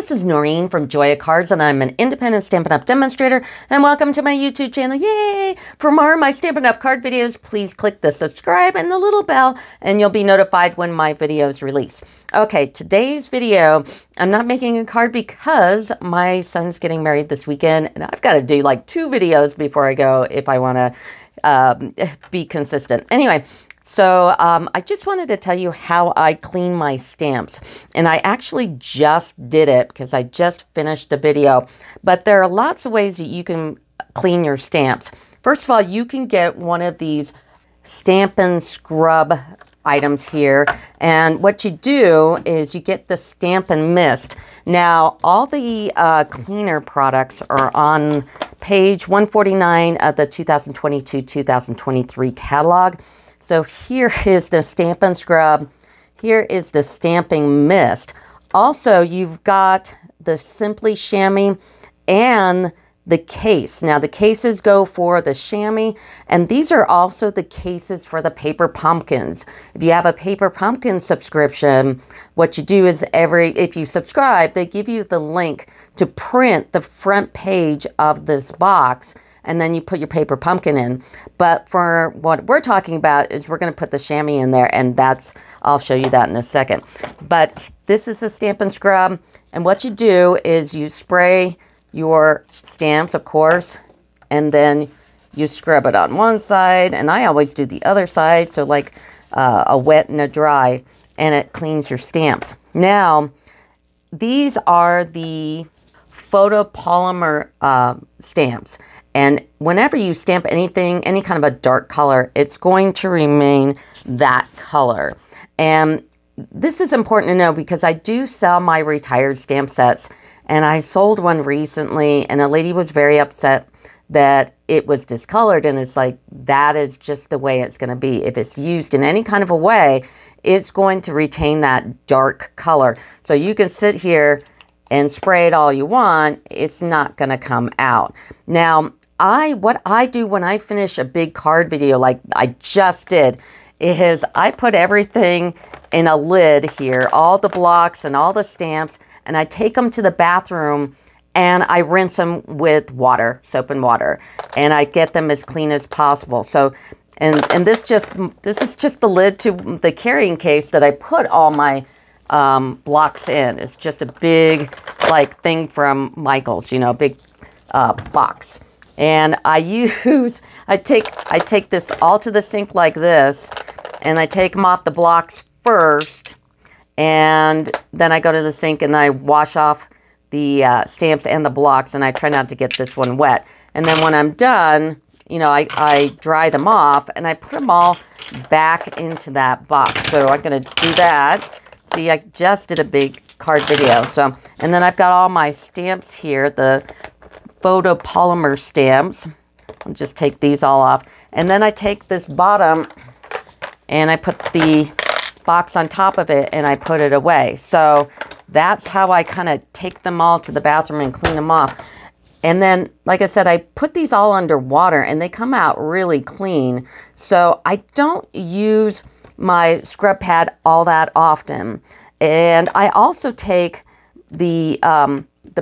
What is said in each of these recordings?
this is Noreen from Joya Cards, and I'm an independent Stampin' Up! Demonstrator, and welcome to my YouTube channel. Yay! For more of my Stampin' Up! Card videos, please click the subscribe and the little bell, and you'll be notified when my videos release. Okay, today's video, I'm not making a card because my son's getting married this weekend, and I've got to do like 2 videos before I go if I want to be consistent. Anyway, so I just wanted to tell you how I clean my stamps, and I actually just did it because I just finished the video, but there are lots of ways that you can clean your stamps. First of all, you can get one of these Stampin' Scrub items here, and what you do is you get the Stampin' Mist. Now, all the cleaner products are on page 149 of the 2022-2023 catalog. So here is the Stampin' Scrub. Here is the Stampin' Mist. Also, you've got the Simply Chamois and the case. Now, the cases go for the chamois, and these are also the cases for the paper pumpkins. If you have a paper pumpkin subscription, what you do is if you subscribe, they give you the link to print the front page of this box, and then you put your paper pumpkin in. But for what we're talking about is we're going to put the chamois in there, and I'll show you that in a second. But this is a Stampin' Scrub, and what you do is you spray your stamps, of course, and then you scrub it on one side, and I always do the other side, so like a wet and a dry, and it cleans your stamps. Now, these are the photopolymer stamps, and whenever you stamp anything, any kind of a dark color, it's going to remain that color. And this is important to know because I do sell my retired stamp sets, and I sold one recently, and a lady was very upset that it was discolored, and it's like, that is just the way it's going to be. If it's used in any kind of a way, it's going to retain that dark color. So you can sit here and spray it all you want, it's not going to come out. Now, what I do when I finish a big card video like I just did is I put everything in a lid here, all the blocks and all the stamps, and I take them to the bathroom and I rinse them with water, soap and water, and I get them as clean as possible. So, and this is just the lid to the carrying case that I put all my blocks in. It's just a big like thing from Michael's, you know, big box. And I take this all to the sink like this, and I take them off the blocks first, and then I go to the sink and I wash off the stamps and the blocks, and I try not to get this one wet. And then when I'm done, you know, I dry them off, and I put them all back into that box. So I'm going to do that. See, I just did a big card video. So, and then I've got all my stamps here, the photopolymer stamps. I'll just take these all off. And then I take this bottom and I put the box on top of it and I put it away. So that's how I kind of take them all to the bathroom and clean them off. And then, like I said, I put these all under water and they come out really clean. So I don't use my scrub pad all that often. And I also take the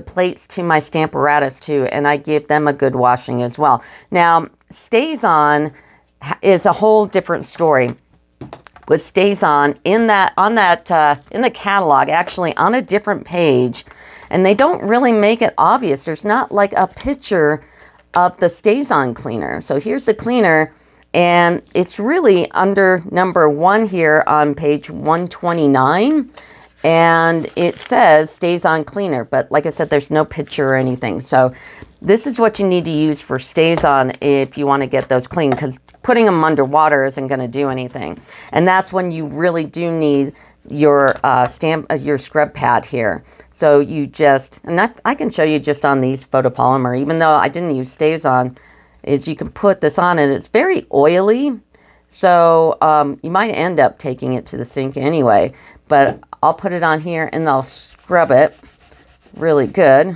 plates to my Stamparatus too, and I give them a good washing as well. Now, Stays On is a whole different story. With Stays On, in the catalog, actually on a different page, and they don't really make it obvious. There's not like a picture of the Stays On cleaner. So here's the cleaner, and it's really under number 1 here on page 129. And it says Stays On cleaner, but like I said, there's no picture or anything. So this is what you need to use for Stays On if you want to get those clean, because putting them underwater isn't going to do anything. And that's when you really do need your your scrub pad here. So you just, and I can show you just on these photopolymer, even though I didn't use Stays On, is you can put this on, and it's very oily. So you might end up taking it to the sink anyway, but I'll put it on here and I'll scrub it really good.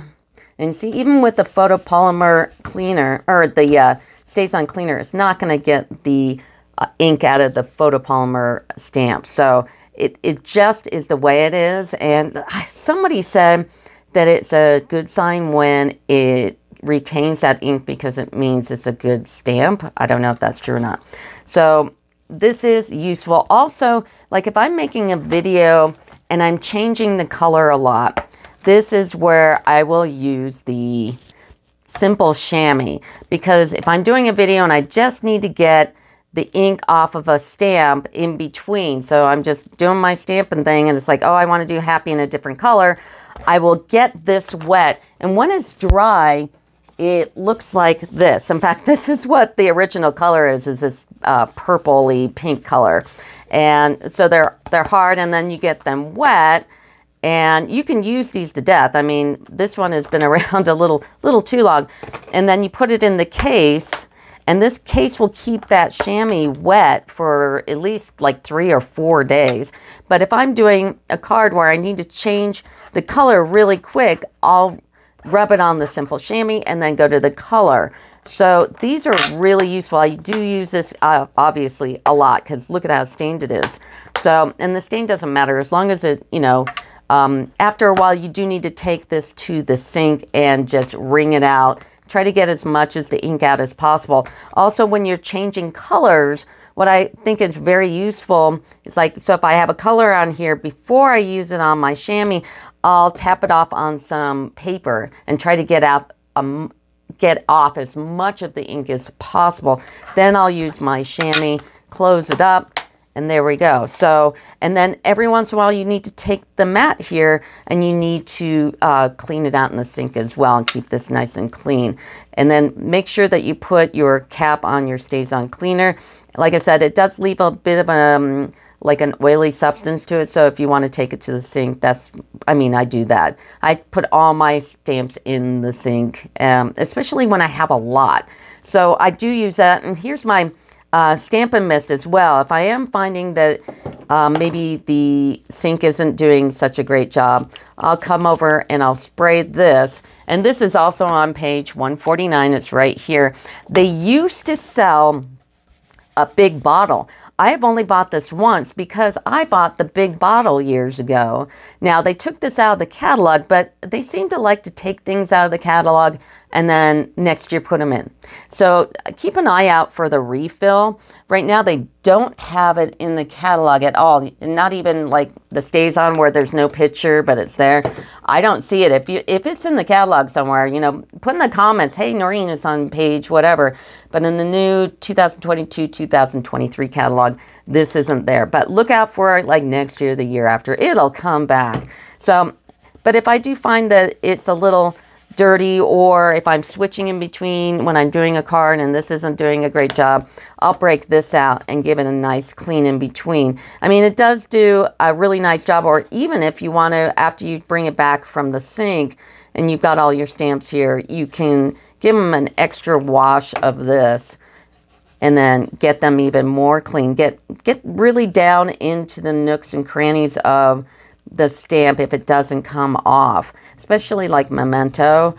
And see, even with the photopolymer cleaner, or the Stays On cleaner, it's not going to get the ink out of the photopolymer stamp. So it just is the way it is. And somebody said that it's a good sign when it retains that ink, because it means it's a good stamp. I don't know if that's true or not. So this is useful. Also, like if I'm making a video and I'm changing the color a lot, this is where I will use the simple chamois, because if I'm doing a video and I just need to get the ink off of a stamp in between, so I'm just doing my stamping thing and it's like, oh, I want to do happy in a different color, I will get this wet, and when it's dry, it looks like this. In fact, this is what the original color is this purpley pink color. And so they're hard, and then you get them wet, and you can use these to death. I mean, this one has been around a little too long. And then you put it in the case, and this case will keep that chamois wet for at least like 3 or 4 days. But if I'm doing a card where I need to change the color really quick, I'll rub it on the simple chamois and then go to the color. So these are really useful. I do use this obviously a lot, because look at how stained it is. So, and the stain doesn't matter as long as it, you know, after a while you do need to take this to the sink and just wring it out. Try to get as much as the ink out as possible. Also, when you're changing colors, what I think is very useful is like, so if I have a color on here, before I use it on my chamois, I'll tap it off on some paper and try to get off as much of the ink as possible. Then I'll use my chamois, close it up, and there we go. So, and then every once in a while you need to take the mat here and you need to clean it out in the sink as well and keep this nice and clean. And then make sure that you put your cap on your StazOn cleaner. Like I said, it does leave a bit of like an oily substance to it. So if you want to take it to the sink, I do that. I put all my stamps in the sink, especially when I have a lot. So I do use that. And here's my Stampin' Mist as well. If I am finding that maybe the sink isn't doing such a great job, I'll come over and I'll spray this. And this is also on page 149. It's right here. They used to sell a big bottle. I have only bought this once because I bought the big bottle years ago. Now, they took this out of the catalog, but they seem to like to take things out of the catalog and then next year put them in. So keep an eye out for the refill. Right now, they don't have it in the catalog at all. Not even like the StazOn where there's no picture, but it's there. I don't see it. If it's in the catalog somewhere, you know, put in the comments, hey, Noreen, it's on page whatever. But in the new 2022-2023 catalog, this isn't there. But look out for it like next year, the year after. It'll come back. So, but if I do find that it's a little dirty, or if I'm switching in between when I'm doing a card and this isn't doing a great job, I'll break this out and give it a nice clean in between. I mean, it does do a really nice job. Or even if you want to, after you bring it back from the sink and you've got all your stamps here, you can give them an extra wash of this and then get them even more clean. Get really down into the nooks and crannies of the stamp if it doesn't come off, especially like Memento.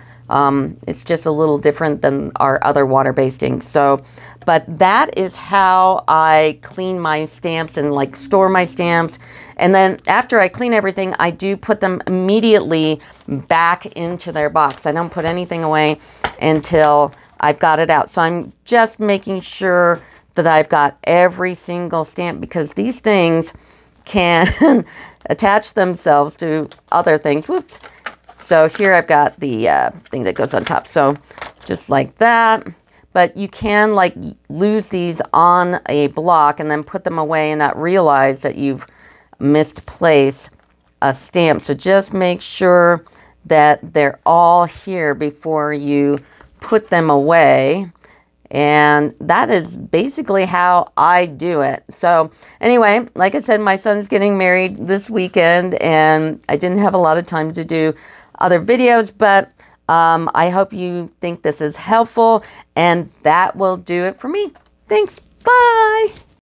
It's just a little different than our other water-based inks. So, but that is how I clean my stamps and like store my stamps. And then after I clean everything, I do put them immediately back into their box. I don't put anything away until I've got it out. So I'm just making sure that I've got every single stamp, because these things can attach themselves to other things. Whoops. So here I've got the thing that goes on top. So just like that. But you can like lose these on a block and then put them away and not realize that you've misplaced a stamp. So just make sure that they're all here before you put them away. And that is basically how I do it. So anyway, like I said, my son's getting married this weekend and I didn't have a lot of time to do other videos, but I hope you think this is helpful, and that will do it for me. Thanks. Bye.